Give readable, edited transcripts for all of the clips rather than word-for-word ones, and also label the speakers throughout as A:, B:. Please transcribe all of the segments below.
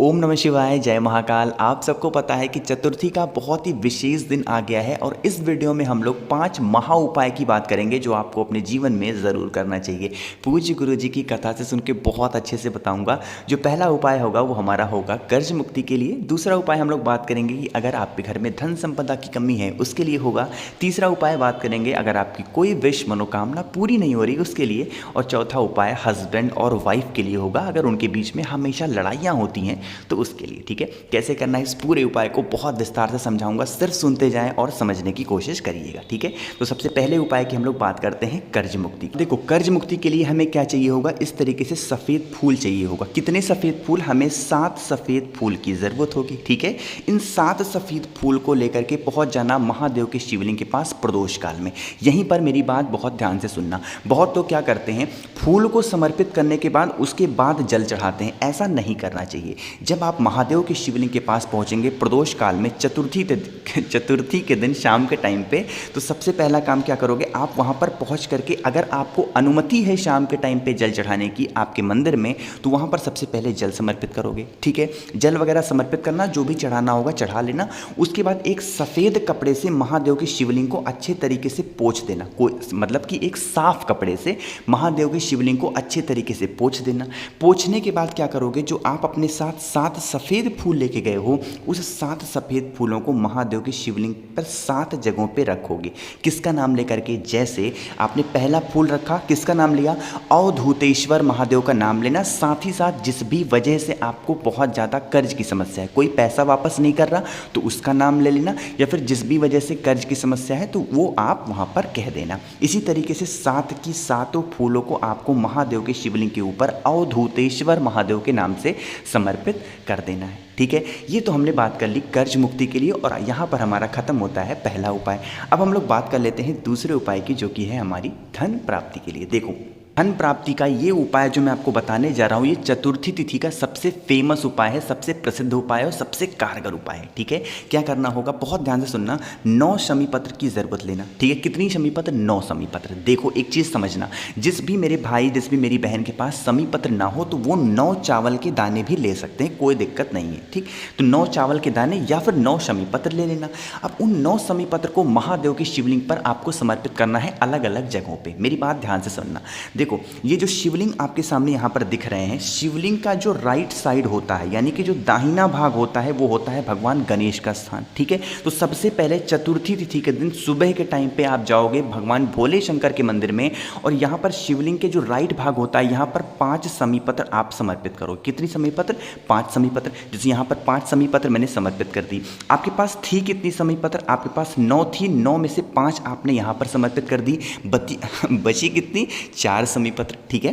A: ओम नमः शिवाय, जय महाकाल। आप सबको पता है कि चतुर्थी का बहुत ही विशेष दिन आ गया है और इस वीडियो में हम लोग 5 महा उपाय की बात करेंगे जो आपको अपने जीवन में ज़रूर करना चाहिए। पूज्य गुरु जी की कथा से सुन के बहुत अच्छे से बताऊंगा। जो पहला उपाय होगा वो हमारा होगा कर्ज मुक्ति के लिए। दूसरा उपाय हम लोग बात करेंगे कि अगर आपके घर में धन संपदा की कमी है उसके लिए होगा। तीसरा उपाय बात करेंगे अगर आपकी कोई विश मनोकामना पूरी नहीं हो रही उसके लिए। और चौथा उपाय हस्बैंड और वाइफ के लिए होगा अगर उनके बीच में हमेशा लड़ाइयाँ होती हैं तो उसके लिए। ठीक है, कैसे करना है इस पूरे उपाय को बहुत विस्तार से समझाऊंगा, सिर्फ सुनते जाएं और समझने की कोशिश करिएगा। ठीक है, तो सबसे पहले उपाय की हम लोग बात करते हैं कर्ज मुक्ति। देखो, कर्ज मुक्ति के लिए हमें क्या चाहिए होगा, इस तरीके से सफ़ेद फूल चाहिए होगा। कितने सफ़ेद फूल? हमें 7 सफ़ेद फूल की ज़रूरत होगी। ठीक है, इन 7 सफ़ेद फूल को लेकर के पहुंच जाना महादेव के शिवलिंग के पास प्रदोष काल में। यहीं पर मेरी बात बहुत ध्यान से सुनना। बहुत लोग क्या करते हैं, फूल को समर्पित करने के बाद उसके बाद जल चढ़ाते हैं। ऐसा नहीं करना चाहिए। जब आप महादेव के शिवलिंग के पास पहुंचेंगे प्रदोष काल में चतुर्थी के दिन शाम के टाइम पे, तो सबसे पहला काम क्या करोगे, आप वहां पर पहुंच करके अगर आपको अनुमति है शाम के टाइम पे जल चढ़ाने की आपके मंदिर में, तो वहां पर सबसे पहले जल समर्पित करोगे। ठीक है, जल वगैरह समर्पित करना, जो भी चढ़ाना होगा चढ़ा लेना। उसके बाद एक सफ़ेद कपड़े से महादेव के शिवलिंग को अच्छे तरीके से पोंछ देना। कोई मतलब कि एक साफ कपड़े से महादेव के शिवलिंग को अच्छे तरीके से पोंछ देना। पोंछने के बाद क्या करोगे, जो आप अपने साथ 7 सफ़ेद फूल लेके गए हो, उस 7 सफ़ेद फूलों को महादेव के शिवलिंग पर 7 जगहों पे रखोगे। किसका नाम लेकर के? जैसे आपने पहला फूल रखा, किसका नाम लिया? अवधूतेश्वर महादेव का नाम लेना। साथ ही साथ जिस भी वजह से आपको बहुत ज़्यादा कर्ज की समस्या है, कोई पैसा वापस नहीं कर रहा, तो उसका नाम ले लेना। या फिर जिस भी वजह से कर्ज की समस्या है तो वो आप वहाँ पर कह देना। इसी तरीके से 7 की 7 फूलों को आपको महादेव के शिवलिंग के ऊपर अवधूतेश्वर महादेव के नाम से समर्पित कर देना है। ठीक है, ये तो हमने बात कर ली कर्ज मुक्ति के लिए और यहाँ पर हमारा खत्म होता है पहला उपाय। अब हम लोग बात कर लेते हैं दूसरे उपाय की, जो कि है हमारी धन प्राप्ति के लिए। देखो, धन प्राप्ति का ये उपाय जो मैं आपको बताने जा रहा हूँ, ये चतुर्थी तिथि का सबसे फेमस उपाय है, सबसे प्रसिद्ध उपाय है और सबसे कारगर उपाय है। ठीक है, क्या करना होगा, बहुत ध्यान से सुनना। 9 शमी पत्र की ज़रूरत लेना। ठीक है, कितनी शमी पत्र? 9 शमी पत्र। देखो, एक चीज़ समझना, जिस भी मेरे भाई जिस भी मेरी बहन के पास शमी पत्र ना हो तो वो 9 चावल के दाने भी ले सकते हैं, कोई दिक्कत नहीं है। ठीक, तो 9 चावल के दाने या फिर 9 शमी पत्र ले लेना। अब उन 9 शमी पत्र को महादेव के शिवलिंग पर आपको समर्पित करना है अलग अलग जगहों पर। मेरी बात ध्यान से सुनना। देखो, ये जो शिवलिंग आपके सामने यहाँ पर दिख रहे हैं, शिवलिंग का जो राइट साइड होता है, यानी कि जो दाहिना भाग होता है, वो होता है भगवान गणेश का स्थान। ठीक है, तो सबसे पहले चतुर्थी तिथि के दिन सुबह के टाइम पे आप जाओगे भगवान भोले शंकर के मंदिर में और यहाँ पर शिवलिंग के जो राइट भाग होता है, यहाँ पर 5 शमी पत्र आप समर्पित करो। कितनी शमी पत्र? 5 शमी पत्र। जैसे यहाँ पर 5 शमी पत्र मैंने समर्पित कर दी। आपके पास थी कितनी शमी पत्र? आपके पास 9 थी। 9 में से 5 आपने यहाँ पर समर्पित कर दी। बची कितनी? 4 शमी पत्र। ठीक है,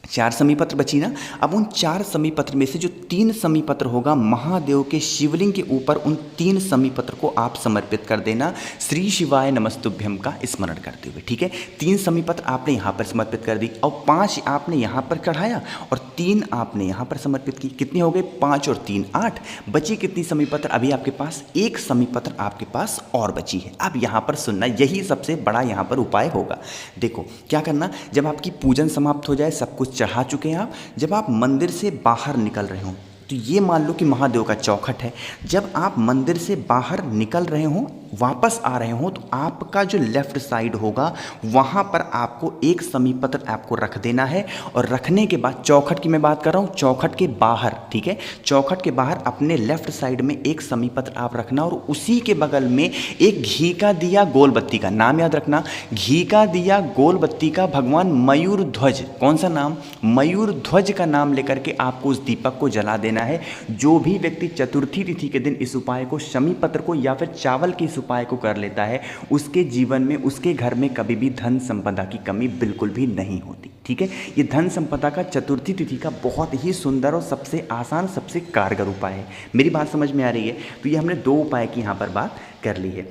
A: 4 शमी पत्र बची ना। अब उन 4 शमी पत्र में से जो 3 शमी पत्र होगा, महादेव के शिवलिंग के ऊपर उन 3 शमी पत्र को आप समर्पित कर देना, श्री शिवाय नमस्तुभ्यम का स्मरण करते हुए। ठीक है, 3 शमी पत्र आपने यहाँ पर समर्पित कर दी और 5 आपने यहाँ पर चढ़ाया और 3 आपने यहाँ पर समर्पित की। कितने हो गए? 5 और 3 8। बची कितनी शमी पत्र? अभी आपके पास 1 शमी पत्र आपके पास और बची है। अब यहाँ पर सुनना, यही सबसे बड़ा यहाँ पर उपाय होगा। देखो, क्या करना, जब आपकी पूजन समाप्त हो जाए, सब कुछ चढ़ा चुके हैं आप, जब आप मंदिर से बाहर निकल रहे हो, तो ये मान लो कि महादेव का चौखट है। जब आप मंदिर से बाहर निकल रहे हो, वापस आ रहे हो, तो आपका जो लेफ्ट साइड होगा वहाँ पर आपको 1 शमी पत्र आपको रख देना है। और रखने के बाद, चौखट की मैं बात कर रहा हूँ, चौखट के बाहर। ठीक है, चौखट के बाहर अपने लेफ्ट साइड में 1 शमी पत्र आप रखना और उसी के बगल में एक घी का दिया गोल बत्ती का, नाम याद रखना, घी का दिया गोल बत्ती का भगवान मयूर ध्वज, कौन सा नाम? मयूर ध्वज का नाम लेकर के आपको उस दीपक को जला देना है। जो भी व्यक्ति चतुर्थी तिथि के दिन इस उपाय को, शमी पत्र को या फिर चावल के इस उपाय को कर लेता है, उसके जीवन में, उसके घर में कभी भी धन संपदा की कमी बिल्कुल भी नहीं होती। ठीक है, ये धन संपदा का चतुर्थी तिथि का बहुत ही सुंदर और सबसे आसान, सबसे कारगर उपाय है। मेरी बात समझ में आ रही है? तो ये हमने 2 उपाय की यहाँ पर बात कर ली है।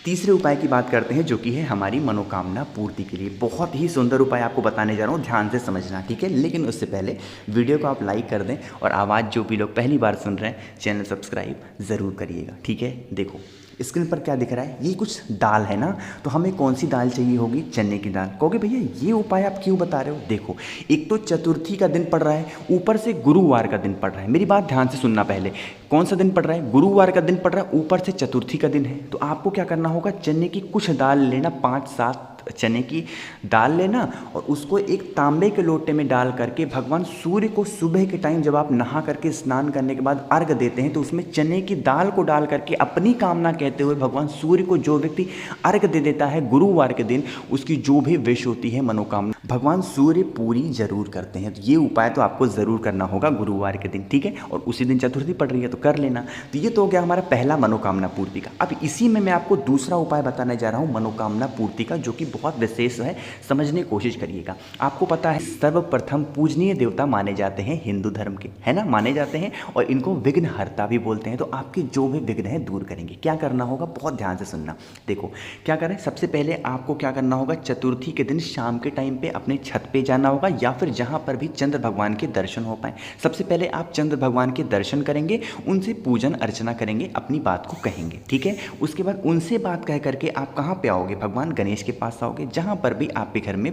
A: तीसरे उपाय की बात करते हैं, जो कि है हमारी मनोकामना पूर्ति के लिए। बहुत ही सुंदर उपाय आपको बताने जा रहा हूँ, ध्यान से समझना। ठीक है, लेकिन उससे पहले वीडियो को आप लाइक कर दें और आवाज़ जो भी लोग पहली बार सुन रहे हैं, चैनल सब्सक्राइब ज़रूर करिएगा। ठीक है, देखो, स्क्रीन पर क्या दिख रहा है, ये कुछ दाल है ना, तो हमें कौन सी दाल चाहिए होगी, चने की दाल। कहोगे भैया ये उपाय आप क्यों बता रहे हो, देखो एक तो चतुर्थी का दिन पड़ रहा है, ऊपर से गुरुवार का दिन पड़ रहा है। मेरी बात ध्यान से सुनना पहले, कौन सा दिन पड़ रहा है, गुरुवार का दिन पड़ रहा है, ऊपर से चतुर्थी का दिन है। तो आपको क्या करना होगा, चने की कुछ दाल लेना, 5-7 चने की दाल लेना और उसको एक तांबे के लोटे में डाल करके भगवान सूर्य को सुबह के टाइम जब आप नहा करके स्नान करने के बाद अर्घ देते हैं तो उसमें चने की दाल को डाल करके अपनी कामना कहते हुए भगवान सूर्य को जो व्यक्ति अर्घ दे देता है गुरुवार के दिन, उसकी जो भी विश होती है, मनोकामना, भगवान सूर्य पूरी जरूर करते हैं। तो ये उपाय तो आपको ज़रूर करना होगा गुरुवार के दिन, ठीक है। और उसी दिन चतुर्थी पड़ रही है तो कर लेना। तो ये तो हो गया हमारा पहला मनोकामना पूर्ति का। अब इसी में मैं आपको दूसरा उपाय बताने जा रहा हूँ मनोकामना पूर्ति का, जो कि बहुत विशेष है, समझने की कोशिश करिएगा। आपको पता है सर्वप्रथम पूजनीय देवता माने जाते हैं हिंदू धर्म के, है ना, माने जाते हैं, और इनको विघ्नहर्ता भी बोलते हैं। तो आपके जो भी विघ्न है दूर करेंगे। क्या करना होगा, बहुत ध्यान से सुनना। देखो क्या करें, सबसे पहले आपको क्या करना होगा, चतुर्थी के दिन शाम के टाइम पे अपने छत पे जाना होगा या फिर जहाँ पर भी चंद्र भगवान के दर्शन हो पाए। सबसे पहले आप चंद्र भगवान के दर्शन करेंगे, उनसे पूजन अर्चना करेंगे, अपनी बात को कहेंगे, ठीक है। उसके बाद उनसे बात कह करके आप कहाँ पे आओगे, भगवान गणेश के पास आओगे, जहाँ पर भी आपके घर में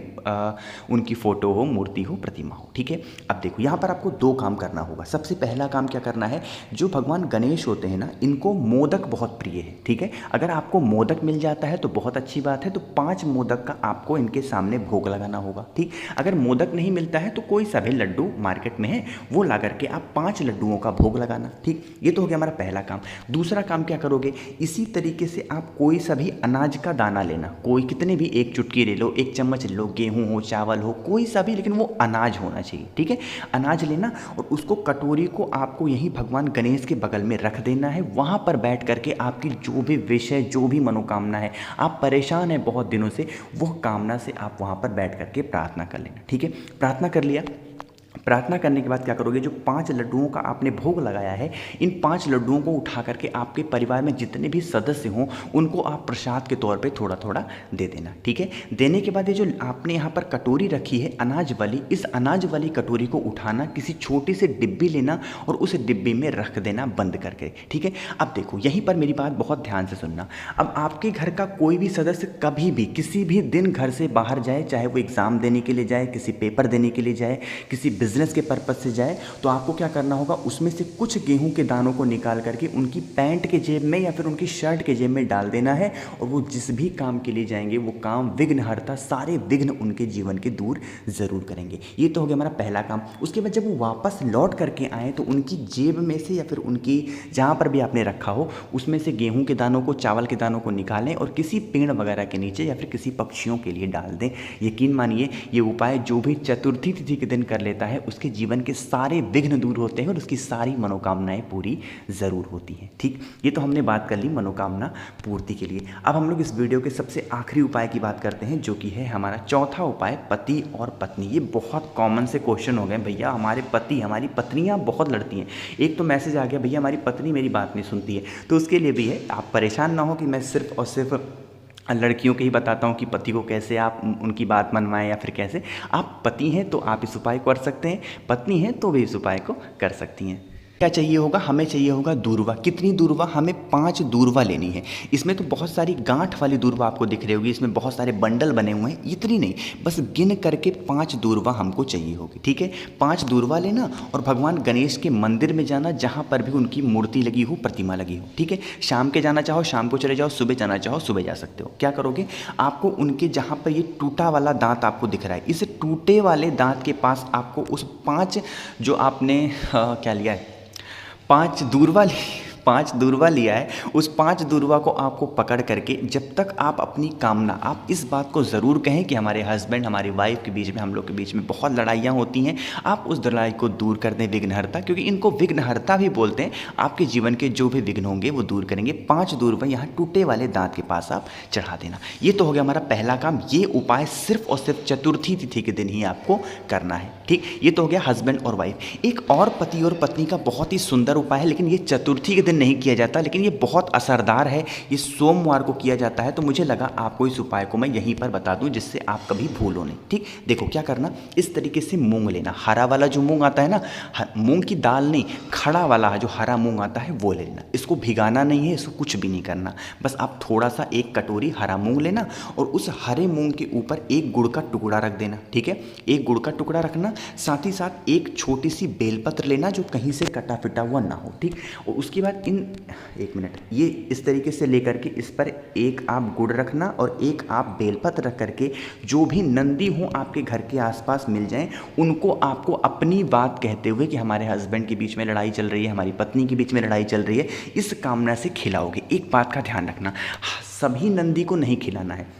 A: उनकी फोटो हो, मूर्ति हो, प्रतिमा हो, ठीक है। अब देखो यहाँ पर आपको 2 काम करना होगा। सबसे पहला काम क्या करना है, जो भगवान गणेश होते हैं ना, इनको मोदक बहुत प्रिय है, ठीक है। अगर आपको मोदक मिल जाता है तो बहुत अच्छी बात है। तो 5 मोदक का आपको इनके सामने भोग लगाना होगा, ठीक। अगर मोदक नहीं मिलता है तो कोई सा भी लड्डू मार्केट में है वो ला करके आप 5 लड्डुओं का भोग लगाना, ठीक। ये तो हो गया हमारा पहला काम। दूसरा काम क्या करोगे, इसी तरीके से आप कोई सा भी अनाज का दाना लेना, कोई कितने भी, 1 चुटकी ले लो, 1 चम्मच ले लो, गेहूं हो, चावल हो, कोई सा भी, लेकिन वो अनाज होना चाहिए, ठीक है। अनाज लेना और उसको कटोरी को आपको यहीं भगवान गणेश के बगल में रख देना है। वहां पर बैठ करके आपकी जो भी विश है, जो भी मनोकामना है, आप परेशान हैं बहुत दिनों से, वो कामना से आप वहां पर बैठ करके प्रार्थना कर लेना, ठीक है। प्रार्थना कर लिया, प्रार्थना करने के बाद क्या करोगे, जो 5 लड्डुओं का आपने भोग लगाया है, इन 5 लड्डुओं को उठा करके आपके परिवार में जितने भी सदस्य हों उनको आप प्रसाद के तौर पे थोड़ा थोड़ा दे देना, ठीक है। देने के बाद ये जो आपने यहाँ पर कटोरी रखी है अनाज वाली, इस अनाज वाली कटोरी को उठाना, किसी छोटी सी डिब्बी लेना और उस डिब्बी में रख देना बंद करके, ठीक है। अब देखो यहीं पर मेरी बात बहुत ध्यान से सुनना। अब आपके घर का कोई भी सदस्य कभी भी किसी भी दिन घर से बाहर जाए, चाहे वो एग्ज़ाम देने के लिए जाए, किसी पेपर देने के लिए जाए, किसी बिजनेस के पर्पज से जाए, तो आपको क्या करना होगा, उसमें से कुछ गेहूं के दानों को निकाल करके उनकी पैंट के जेब में या फिर उनकी शर्ट के जेब में डाल देना है। और वो जिस भी काम के लिए जाएंगे वो काम विघ्नहर्ता सारे विघ्न उनके जीवन के दूर जरूर करेंगे। ये तो हो गया हमारा पहला काम। उसके बाद जब वो वापस लौट करके आए तो उनकी जेब में से या फिर उनकी जहाँ पर भी आपने रखा हो उसमें से गेहूं के दानों को, चावल के दानों को निकालें और किसी पेड़ वगैरह के नीचे या फिर किसी पक्षियों के लिए डाल दें। यकीन मानिए ये उपाय जो भी चतुर्थी तिथि के दिन कर लेता है उसके जीवन के सारे विघ्न दूर होते हैं और उसकी सारी मनोकामनाएं पूरी ज़रूर होती हैं, ठीक। ये तो हमने बात कर ली मनोकामना पूर्ति के लिए। अब हम लोग इस वीडियो के सबसे आखिरी उपाय की बात करते हैं, जो कि है हमारा चौथा उपाय, पति और पत्नी। ये बहुत कॉमन से क्वेश्चन हो गए, भैया हमारे पति, हमारी पत्नियां बहुत लड़ती हैं। एक तो मैसेज आ गया, भैया हमारी पत्नी मेरी बात नहीं सुनती है। तो उसके लिए भी है, आप परेशान ना हो कि मैं सिर्फ और सिर्फ लड़कियों के ही बताता हूँ कि पति को कैसे आप उनकी बात मनवाएं या फिर कैसे। आप पति हैं तो आप इस उपाय को कर सकते हैं, पत्नी हैं तो भी इस उपाय को कर सकती हैं। क्या चाहिए होगा, हमें चाहिए होगा दूर्वा। कितनी दूर्वा, हमें 5 दूर्वा लेनी है। इसमें तो बहुत सारी गांठ वाली दूर्वा आपको दिख रही होगी, इसमें बहुत सारे बंडल बने हुए हैं। इतनी नहीं, बस गिन करके 5 दूर्वा हमको चाहिए होगी, ठीक है। 5 दूर्वा लेना और भगवान गणेश के मंदिर में जाना जहाँ पर भी उनकी मूर्ति लगी हो, प्रतिमा लगी हो, ठीक है। शाम के जाना चाहो शाम को चले जाओ, सुबह जाना चाहो सुबह जा सकते हो। क्या करोगे, आपको उनके जहाँ पर ये टूटा वाला दांत आपको दिख रहा है, इस टूटे वाले दांत के पास आपको उस 5 जो आपने क्या लिया है, 5 दूरवा लिया है, उस 5 दूरवा को आपको पकड़ करके जब तक आप अपनी कामना, आप इस बात को ज़रूर कहें कि हमारे हस्बैंड हमारी वाइफ के बीच में, हम लोग के बीच में बहुत लड़ाइयाँ होती हैं, आप उस लड़ाई को दूर कर दें विघ्नहर्ता, क्योंकि इनको विघ्नहर्ता भी बोलते हैं। आपके जीवन के जो भी विघ्न होंगे वो दूर करेंगे। 5 दूरवा यहाँ टूटे वाले दांत के पास आप चढ़ा देना। ये तो हो गया हमारा पहला काम। ये उपाय सिर्फ और सिर्फ चतुर्थी तिथि के दिन ही आपको करना है, ठीक। ये तो हो गया हस्बैंड और वाइफ। एक और पति और पत्नी का बहुत ही सुंदर उपाय है, लेकिन ये चतुर्थी के दिन नहीं किया जाता, लेकिन ये बहुत असरदार है। ये सोमवार को किया जाता है, तो मुझे लगा आपको इस उपाय को मैं यहीं पर बता दूं जिससे आप कभी भूलो नहीं, ठीक। देखो क्या करना, इस तरीके से मूंग लेना, हरा वाला जो मूंग आता है ना, मूंग की दाल नहीं, खड़ा वाला जो हरा मूंग आता है वो ले लेना। इसको भिगाना नहीं है, इसको कुछ भी नहीं करना, बस आप थोड़ा सा एक कटोरी हरा मूंग लेना और उस हरे मूंग के ऊपर एक गुड़ का टुकड़ा रख देना, ठीक है। एक गुड़ का टुकड़ा रखना, साथ ही साथ एक छोटी सी बेलपत्र लेना जो कहीं से कटा फिटा हुआ ना हो, ठीक। और उसके बाद एक मिनट, ये इस तरीके से लेकर के इस पर एक आप गुड़ रखना और एक आप बेलपत्र रख करके जो भी नंदी हो आपके घर के आसपास मिल जाएं, उनको आपको अपनी बात कहते हुए कि हमारे हस्बैंड के बीच में लड़ाई चल रही है, हमारी पत्नी के बीच में लड़ाई चल रही है, इस कामना से खिलाओगे। एक बात का ध्यान रखना, सभी नंदी को नहीं खिलाना है।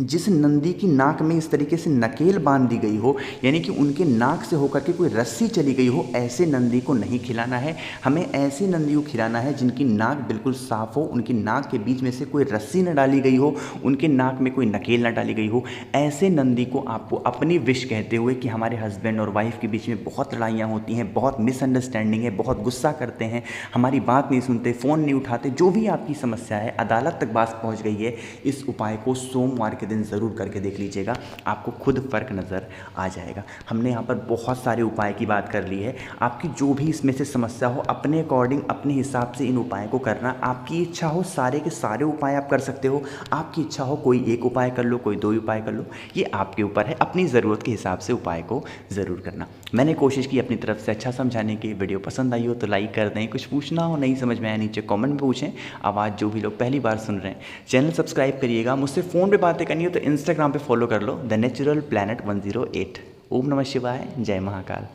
A: जिस नंदी की नाक में इस तरीके से नकेल बांध दी गई हो, यानी कि उनके नाक से होकर के कोई रस्सी चली गई हो, ऐसे नंदी को नहीं खिलाना है। हमें ऐसे नंदी को खिलाना है जिनकी नाक बिल्कुल साफ़ हो, उनकी नाक के बीच में से कोई रस्सी न डाली गई हो, उनके नाक में कोई नकेल न डाली गई हो। ऐसे नंदी को आपको अपनी विश कहते हुए कि हमारे हस्बैंड और वाइफ के बीच में बहुत लड़ाइयाँ होती हैं, बहुत मिसअंडरस्टैंडिंग है, बहुत गुस्सा करते हैं, हमारी बात नहीं सुनते, फ़ोन नहीं उठाते, जो भी आपकी समस्या है, अदालत तक बात पहुँच गई है, इस उपाय को सोमवार के दिन ज़रूर करके देख लीजिएगा, आपको खुद फ़र्क नज़र आ जाएगा। हमने यहाँ पर बहुत सारे उपाय की बात कर ली है। आपकी जो भी इसमें से समस्या हो, अपने अकॉर्डिंग अपने हिसाब से इन उपाय को करना। आपकी इच्छा हो सारे के सारे उपाय आप कर सकते हो, आपकी इच्छा हो कोई एक उपाय कर लो, कोई दो उपाय कर लो, ये आपके ऊपर है। अपनी ज़रूरत के हिसाब से उपाय को ज़रूर करना। मैंने कोशिश की अपनी तरफ से अच्छा समझाने की। वीडियो पसंद आई हो तो लाइक कर दें, कुछ पूछना हो नहीं समझ में आया नीचे कमेंट में पूछें। आवाज़ जो भी लोग पहली बार सुन रहे हैं, चैनल सब्सक्राइब करिएगा। मुझसे फ़ोन पे बातें करनी हो तो इंस्टाग्राम पे फॉलो कर लो, द नेचुरल प्लैनेट 108। ओम नमः शिवाय, जय महाकाल।